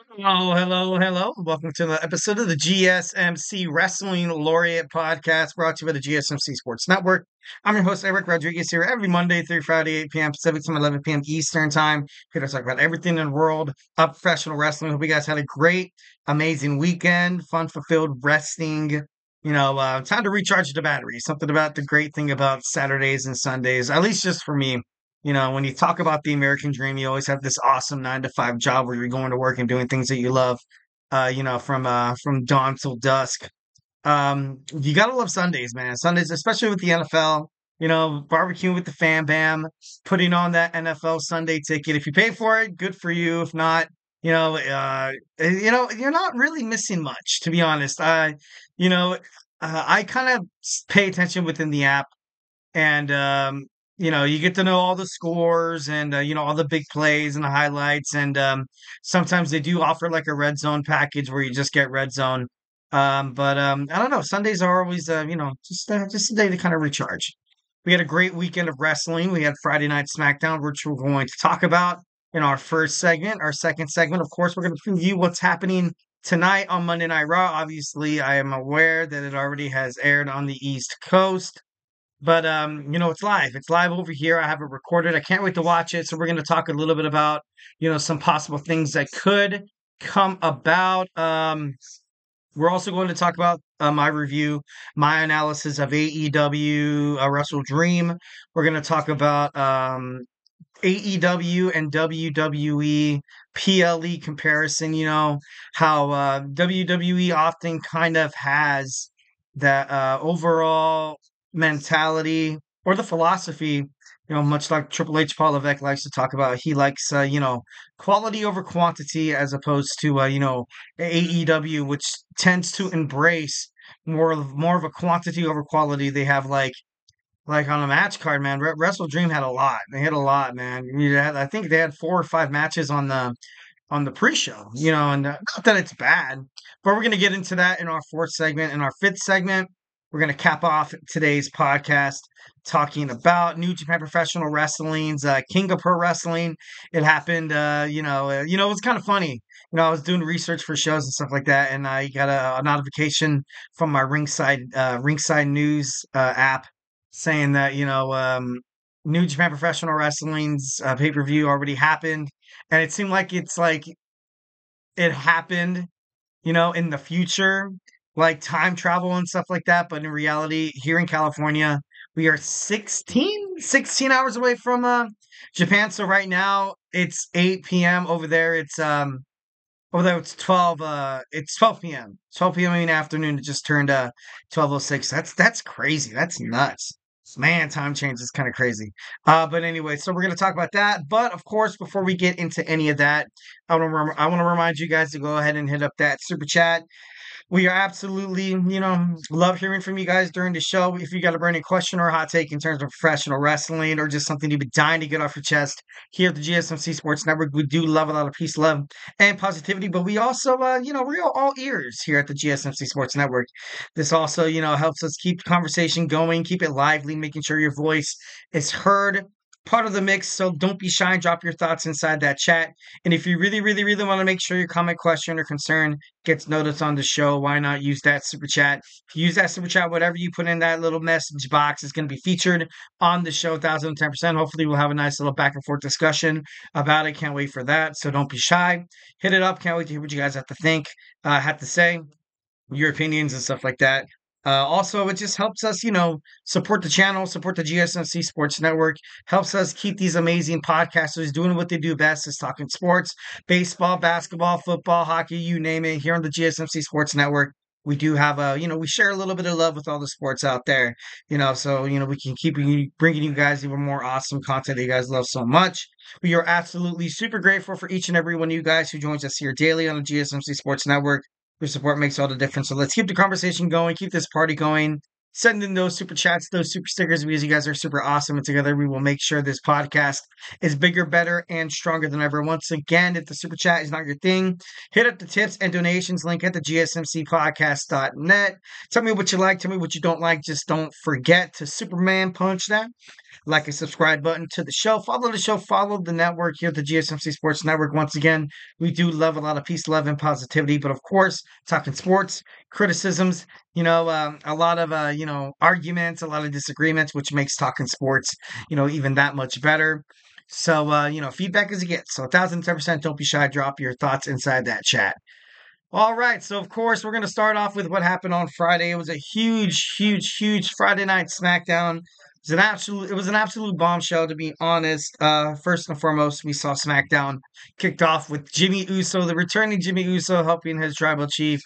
Hello, hello, hello. Welcome to the episode of the GSMC Wrestling Laureate podcast brought to you by the GSMC Sports Network. I'm your host, Eric Rodriguez, here every Monday through Friday, 8 p.m. Pacific Time, 11 p.m. Eastern Time. Here to talk about everything in the world of professional wrestling. Hope you guys had a great, amazing weekend, fun, fulfilled resting. Time to recharge the battery. Something about the great thing about Saturdays and Sundays, at least just for me. When you talk about the American dream, you always have this awesome 9 to 5 job where you're going to work and doing things that you love, from dawn till dusk. You gotta love Sundays, man. Sundays, especially with the NFL, barbecuing with the fam bam, putting on that NFL Sunday ticket. If you pay for it, good for you. If not, you're not really missing much, to be honest. You know, I kind of pay attention within the app and you get to know all the scores and all the big plays and the highlights and sometimes they do offer like a red zone package where you just get red zone. But I don't know, Sundays are always just a day to kind of recharge. We had a great weekend of wrestling. We had Friday Night SmackDown, which we're going to talk about in our first segment. Our second segment, of course, we're going to preview what's happening tonight on Monday Night Raw. Obviously, I am aware that it already has aired on the East Coast. But it's live. It's live over here. I have it recorded. I can't wait to watch it. So we're going to talk a little bit about, some possible things that could come about. We're also going to talk about my review, my analysis of AEW Wrestle Dream. We're going to talk about AEW and WWE PLE comparison. How WWE often kind of has that overall mentality or the philosophy, much like Triple H, Paul Levesque likes to talk about. He likes, quality over quantity as opposed to, AEW, which tends to embrace more of a quantity over quality. They have like on a match card, man. Wrestle Dream had a lot. They had a lot, man. I think they had 4 or 5 matches on the pre-show, and not that it's bad, but we're gonna get into that in our fourth segment. In our fifth segment, we're gonna cap off today's podcast talking about New Japan Professional Wrestling's King of Pro Wrestling. It happened, it was kind of funny. I was doing research for shows and stuff like that, and I got a notification from my Ringside News app saying that New Japan Professional Wrestling's pay per view already happened, and it seemed like it's like it happened, in the future, like time travel and stuff like that. But in reality, here in California, we are 16 hours away from Japan. So right now it's 8 p.m. over there. It's 12 p.m. 12 p.m. in the afternoon. It just turned 12:06. That's crazy. That's nuts. Man, time change is kind of crazy. But anyway, so we're going to talk about that. But of course, before we get into any of that, I want to remind you guys to go ahead and hit up that super chat. We are absolutely, love hearing from you guys during the show. If you got a burning question or a hot take in terms of professional wrestling or just something you've been dying to get off your chest here at the GSMC Sports Network, we do love a lot of peace, love, and positivity. But we also, we're all ears here at the GSMC Sports Network. This also, helps us keep the conversation going, keep it lively, making sure your voice is heard. Part of the mix, so don't be shy and drop your thoughts inside that chat. And if you really, really, really want to make sure your comment, question, or concern gets noticed on the show, why not use that super chat? If you use that super chat, whatever you put in that little message box is going to be featured on the show, 1,010%. Hopefully, we'll have a nice little back and forth discussion about it. Can't wait for that. So don't be shy. Hit it up. Can't wait to hear what you guys have to say, your opinions and stuff like that. Also, it just helps us, support the channel, support the GSMC Sports Network, helps us keep these amazing podcasters doing what they do best, is talking sports, baseball, basketball, football, hockey, you name it. Here on the GSMC Sports Network, we do have we share a little bit of love with all the sports out there, so, we can keep bringing you guys even more awesome content that you guys love so much. We are absolutely super grateful for each and every one of you guys who joins us here daily on the GSMC Sports Network. Your support makes all the difference. So let's keep the conversation going, keep this party going. Send in those super chats, those super stickers, because you guys are super awesome. And together we will make sure this podcast is bigger, better, and stronger than ever. Once again, if the super chat is not your thing, hit up the tips and donations link at the GSMCpodcast.net. Tell me what you like, tell me what you don't like. Just don't forget to Superman punch that like a subscribe button to the show. Follow the show, follow the network here at the GSMC Sports Network. Once again, we do love a lot of peace, love, and positivity, but of course, talking sports, criticisms, a lot of, arguments, a lot of disagreements, which makes talking sports, even that much better. So, feedback is a gift. So 1,010%, don't be shy. Drop your thoughts inside that chat. All right, so of course we're going to start off with what happened on Friday. It was a huge, huge, huge Friday night SmackDown. It was an absolute bombshell, to be honest. First and foremost, we saw SmackDown kicked off with Jimmy Uso, the returning Jimmy Uso, helping his tribal chief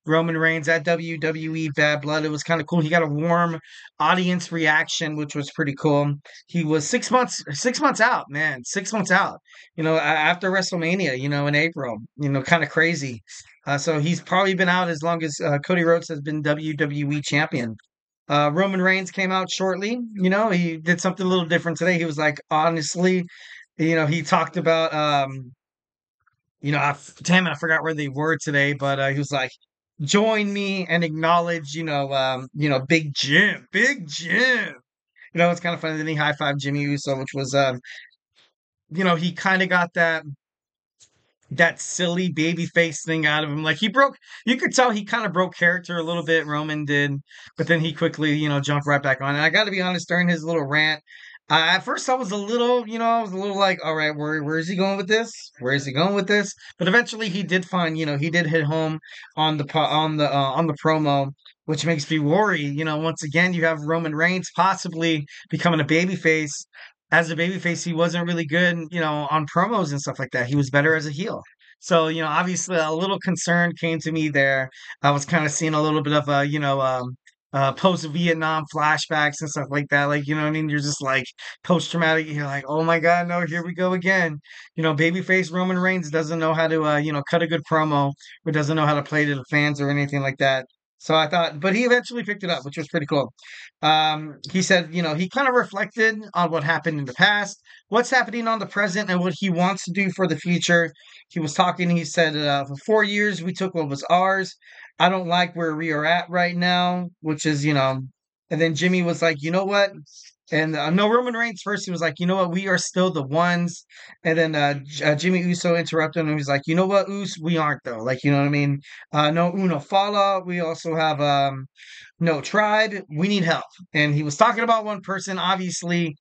Roman Reigns at WWE Bad Blood. It was kind of cool. He got a warm audience reaction, which was pretty cool. He was 6 months out, man, 6 months out. After WrestleMania, in April. Kind of crazy. So he's probably been out as long as Cody Rhodes has been WWE champion. Roman Reigns came out shortly. He did something a little different today. He was like, honestly, he talked about, damn it, I forgot where they were today, but he was like, join me and acknowledge, Big Jim, Big Jim. It's kind of funny. Then he high fived Jimmy Uso, which was, he kind of got that silly baby face thing out of him. Like you could tell he kind of broke character a little bit, Roman did, but then he quickly, jumped right back on. And I got to be honest, during his little rant, at first I was a little, like, all right, where is he going with this? Where is he going with this? But eventually he did find, he did hit home on the promo, which makes me worry. Once again, you have Roman Reigns possibly becoming a babyface. As a babyface, he wasn't really good, on promos and stuff like that. He was better as a heel. So, obviously a little concern came to me there. I was kind of seeing a little bit of post-Vietnam flashbacks and stuff like that. Like, you know what I mean? You're just like post-traumatic. You're like, oh my God, no, here we go again. Babyface Roman Reigns doesn't know how to, cut a good promo or doesn't know how to play to the fans or anything like that. So I thought, but he eventually picked it up, which was pretty cool. He said, he kind of reflected on what happened in the past, what's happening on the present, and what he wants to do for the future. He was talking, he said, for 4 years, we took what was ours. I don't like where we are at right now, which is, and then Jimmy was like, you know what? And no, Roman Reigns first, he was like, you know what? We are still the ones. And then Jimmy Uso interrupted him. And he was like, you know what, Us? We aren't, though. Like, you know what I mean? No Uno Fala. We also have no tribe. We need help. And he was talking about one person. Obviously,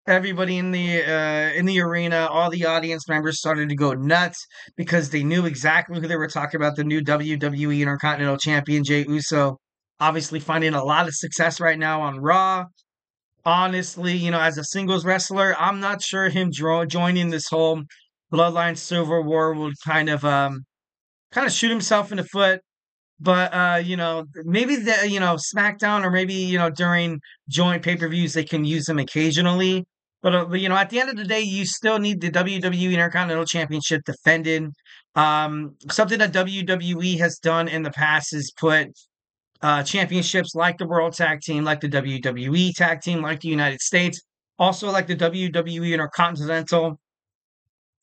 everybody in the arena, all the audience members started to go nuts because they knew exactly who they were talking about. The new WWE Intercontinental Champion, Jey Uso. Obviously, finding a lot of success right now on Raw. Honestly, as a singles wrestler, I'm not sure him joining this whole Bloodline Civil War would kind of shoot himself in the foot. But maybe SmackDown or maybe during joint pay-per-views they can use him occasionally. But at the end of the day, you still need the WWE Intercontinental Championship defended. Something that WWE has done in the past is put championships like the World Tag Team, like the WWE Tag Team, like the United States, also like the WWE Intercontinental.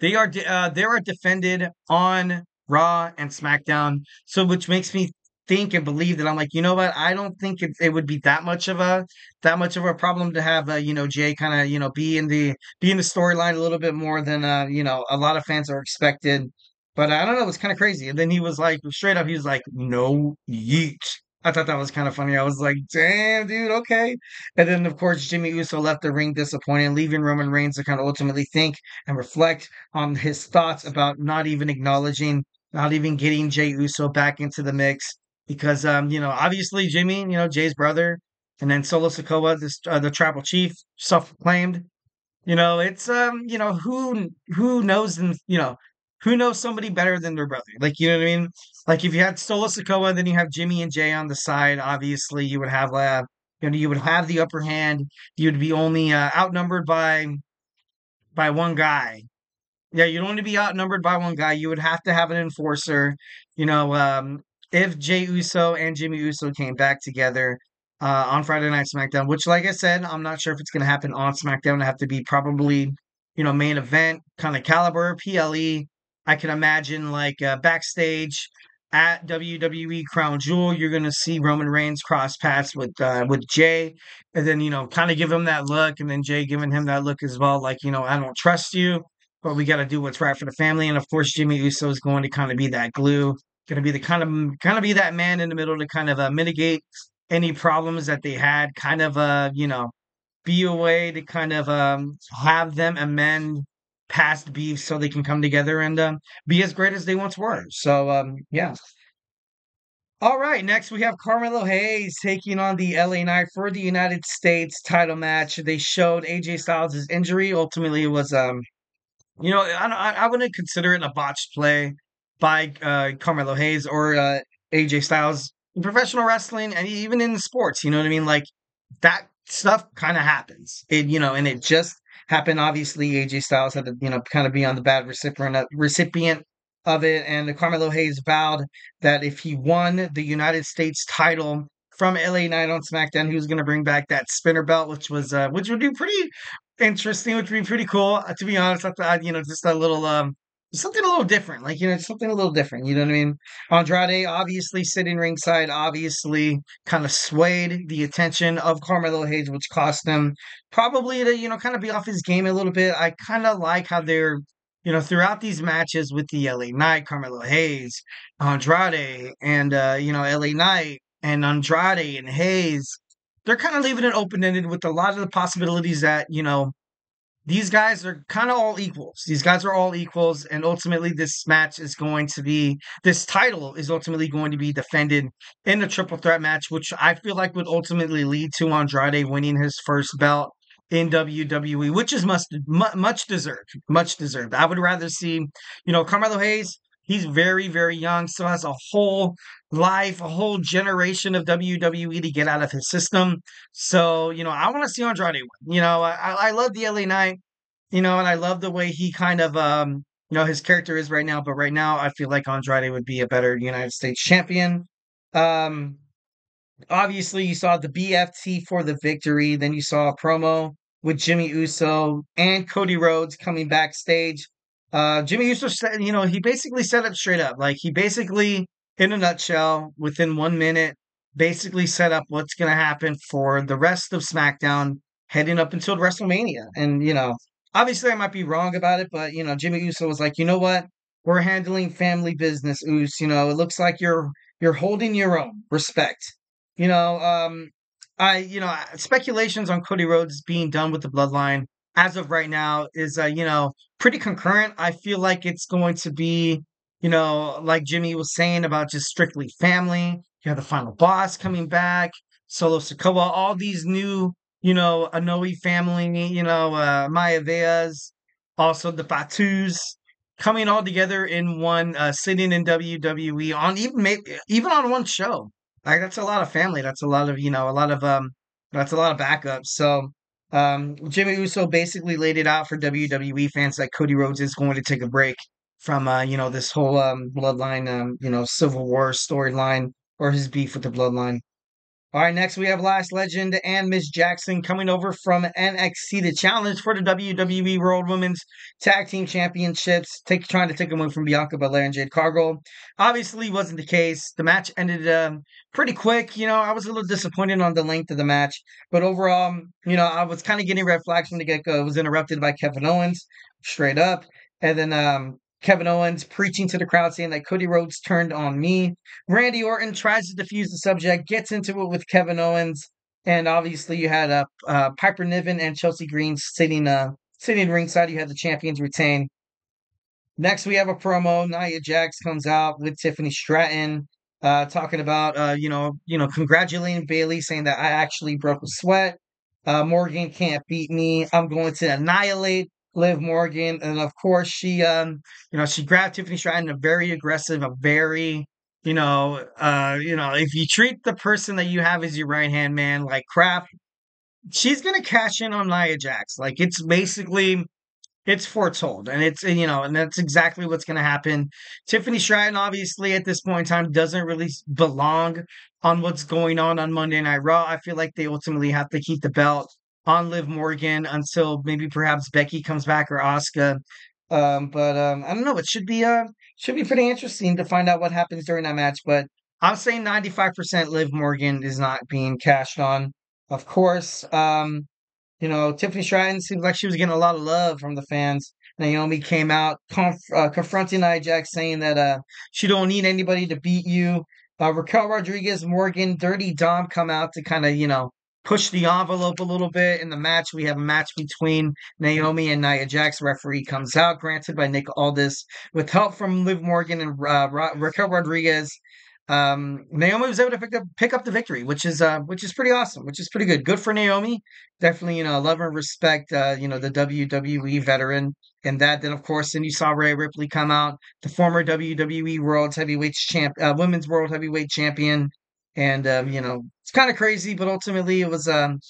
They are defended on Raw and SmackDown, so which makes me think and believe that I'm like, you know what? I don't think it would be that much of a problem to have Jey kind of be in the storyline a little bit more than a lot of fans are expected. But I don't know, it's kind of crazy. And then he was like, straight up, he was like, no yeet. I thought that was kind of funny. I was like, damn, dude, okay. And then, of course, Jimmy Uso left the ring disappointed, leaving Roman Reigns to kind of ultimately think and reflect on his thoughts about not even acknowledging, not even getting Jey Uso back into the mix. Because, obviously Jimmy, Jay's brother, and then Solo Sikoa, the tribal chief, self-proclaimed. It's who knows them, who knows somebody better than their brother? Like, you know what I mean? Like if you had Solo Sikoa, then you have Jimmy and Jay on the side. Obviously, you would have you would have the upper hand. You would be only outnumbered by one guy. Yeah, you'd only be outnumbered by one guy. You would have to have an enforcer. You know, if Jey Uso and Jimmy Uso came back together on Friday Night SmackDown, which, like I said, I'm not sure if it's going to happen on SmackDown. It'll have to be probably, main event kind of caliber, PLE. I can imagine like backstage. at WWE Crown Jewel, you're gonna see Roman Reigns cross paths with Jey, and then kind of give him that look, and then Jey giving him that look as well, like I don't trust you, but we got to do what's right for the family, and of course Jimmy Uso is going to kind of be that glue, going to be the kind of be that man in the middle to kind of mitigate any problems that they had, kind of be a way to kind of have them amend past beef so they can come together and be as great as they once were. So yeah. All right, next we have Carmelo Hayes taking on the LA Knight for the United States title match. They showed AJ Styles' injury. Ultimately, it was I wouldn't consider it a botched play by Carmelo Hayes or AJ Styles in professional wrestling and even in sports. You know what I mean? Like that stuff kind of happens. And it just happened. Obviously, AJ Styles had to kind of be on the bad recipient of it, and Carmelo Hayes vowed that if he won the United States title from LA Knight on SmackDown, he was going to bring back that spinner belt, which would be pretty interesting, which would be pretty cool. To be honest, I thought, just a little something a little different. Like, something a little different, you know what I mean? Andrade obviously sitting ringside, obviously kind of swayed the attention of Carmelo Hayes, which cost him probably to, kind of be off his game a little bit. I kind of like how they're throughout these matches with the LA Knight, Carmelo Hayes, Andrade, and LA Knight and Andrade and Hayes, they're kind of leaving it open ended with a lot of the possibilities that these guys are kind of all equals. These guys are all equals, and ultimately, this title is ultimately going to be defended in a triple threat match, which I feel like would ultimately lead to Andrade winning his first belt in WWE, which is much deserved, much deserved. I would rather see, Carmelo Hayes. He's very, very young, so has a whole life, a whole generation of WWE to get out of his system. So, I want to see Andrade win. I love the LA Knight, and I love the way he kind of, his character is right now. But right now, I feel like Andrade would be a better United States champion. Um, Obviously, you saw the BFT for the victory. Then you saw a promo with Jimmy Uso and Cody Rhodes coming backstage. Jimmy Uso said, he basically set up straight up. Like, he basically, in a nutshell, within 1 minute, basically set up what's going to happen for the rest of SmackDown heading up until WrestleMania. And, obviously, I might be wrong about it, but, Jimmy Uso was like, you know what? We're handling family business, Us. It looks like you're holding your own. Respect. You know, speculations on Cody Rhodes being done with the Bloodline as of right now is, pretty concurrent. I feel like it's going to be, like Jimmy was saying about just strictly family. You have the final boss coming back, Solo Sikoa, all these new, Anoa'i family, Maya Veas, also the Fatus coming all together in one, sitting in WWE on even on one show. Like that's a lot of family. That's a lot of that's a lot of backups. So Jimmy Uso basically laid it out for WWE fans that Cody Rhodes is going to take a break from this whole bloodline civil war storyline or his beef with the bloodline. All right, next we have Last Legend and Miss Jackson coming over from NXT to challenge for the WWE World Women's Tag Team Championships, trying to take them away from Bianca Belair and Jade Cargill. Obviously, wasn't the case. The match ended pretty quick. I was a little disappointed on the length of the match, but overall, I was kind of getting red flags from the get go. It was interrupted by Kevin Owens, straight up, and then Kevin Owens preaching to the crowd saying that Cody Rhodes turned on me. Randy Orton tries to defuse the subject, gets into it with Kevin Owens, and obviously you had Piper Niven and Chelsea Green sitting ringside. You had the champions retain. Next, we have a promo. Nia Jax comes out with Tiffany Stratton, talking about congratulating Bayley, saying that I actually broke a sweat. Morgan can't beat me. I'm going to annihilate Liv Morgan, and of course she grabbed Tiffany Stratton, a very aggressive, a very if you treat the person that you have as your right hand man like crap, she's gonna cash in on Nia Jax. Like it's foretold, and and that's exactly what's going to happen. Tiffany Stratton, obviously, at this point in time, doesn't really belong on what's going on Monday Night Raw. I feel like they ultimately have to keep the belt on Liv Morgan until maybe perhaps Becky comes back or Asuka. But I don't know. It should be pretty interesting to find out what happens during that match. But I'm saying 95% Liv Morgan is not being cashed on. Of course, Tiffany Stratton seems like she was getting a lot of love from the fans. Naomi came out confronting Nia Jax, saying that she don't need anybody to beat you. Raquel Rodriguez, Morgan, Dirty Dom come out to kind of push the envelope a little bit in the match. We have a match between Naomi and Nia Jax. Referee comes out, granted by Nick Aldis, with help from Liv Morgan and Raquel Rodriguez. Naomi was able to pick up the victory, which is pretty awesome, which is pretty good. Good for Naomi. Definitely, love and respect, the WWE veteran and that. Then, of course, then you saw Rhea Ripley come out, the former WWE Women's World Heavyweight Champion, and it's kind of crazy, but ultimately it was, it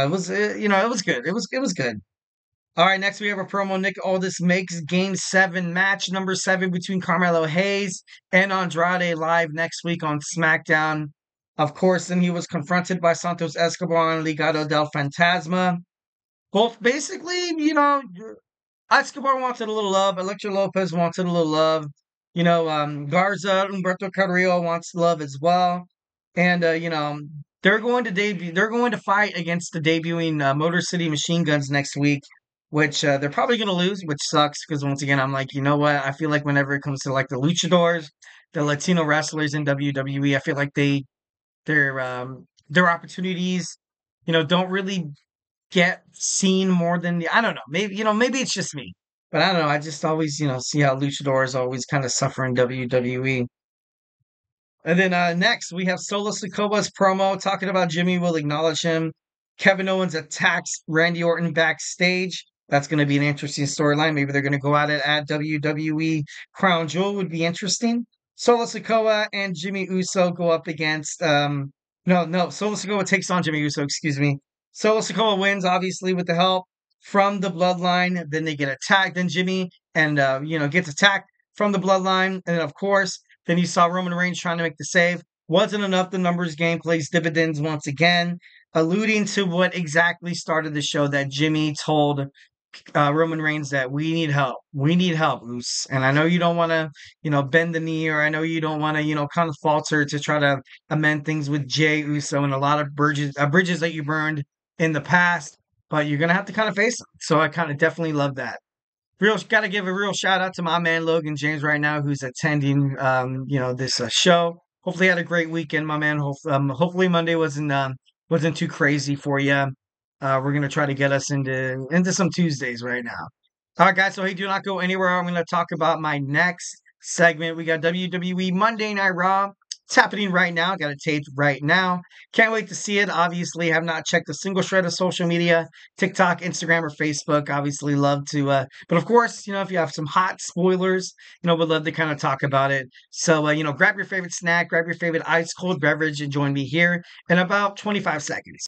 was good. It was good. All right, next we have a promo. Nick Aldis makes Game 7, match number 7 between Carmelo Hayes and Andrade live next week on SmackDown. Of course, then he was confronted by Santos Escobar and Legado del Fantasma. Both basically, Escobar wanted a little love. Electra Lopez wanted a little love. Garza, Humberto Carrillo wants love as well. And, they're going to debut. They're going to fight against the debuting Motor City Machine Guns next week, which they're probably going to lose, which sucks because once again, I'm like, you know what? I feel like whenever it comes to like the luchadors, the Latino wrestlers in WWE, I feel like their opportunities, don't really get seen more than I don't know. Maybe it's just me, but I don't know. I just always, see how luchadors always kind of suffer in WWE. And then next, we have Solo Sikoa's promo talking about Jimmy will acknowledge him. Kevin Owens attacks Randy Orton backstage. That's going to be an interesting storyline. Maybe they're going to go at it at WWE Crown Jewel. Would be interesting. Solo Sikoa and Jimmy Uso go up against. No. Solo Sikoa takes on Jimmy Uso. Excuse me. Solo Sikoa wins, obviously, with the help from the Bloodline. Then they get attacked. Then Jimmy gets attacked from the Bloodline. And then, of course, then you saw Roman Reigns trying to make the save. Wasn't enough. The numbers game plays dividends once again, alluding to what exactly started the show, that Jimmy told Roman Reigns that we need help. We need help, Moose. And I know you don't want to, bend the knee, or I know you don't want to, kind of falter to try to amend things with Jey Uso and a lot of bridges that you burned in the past, but you're going to have to kind of face them. So I kind of definitely love that. Got to give a real shout out to my man Logan James right now, who's attending this show. Hopefully had a great weekend, my man. Hopefully Monday wasn't too crazy for you. We're gonna try to get us into some Tuesdays right now. All right, guys. So hey, do not go anywhere. I'm gonna talk about my next segment. We got WWE Monday Night Raw. It's happening right now. Got it taped right now. Can't wait to see it. Obviously, have not checked a single shred of social media, TikTok, Instagram, or Facebook. Obviously, love to. But of course, if you have some hot spoilers, would love to kind of talk about it. So, grab your favorite snack, grab your favorite ice cold beverage, and join me here in about 25 seconds.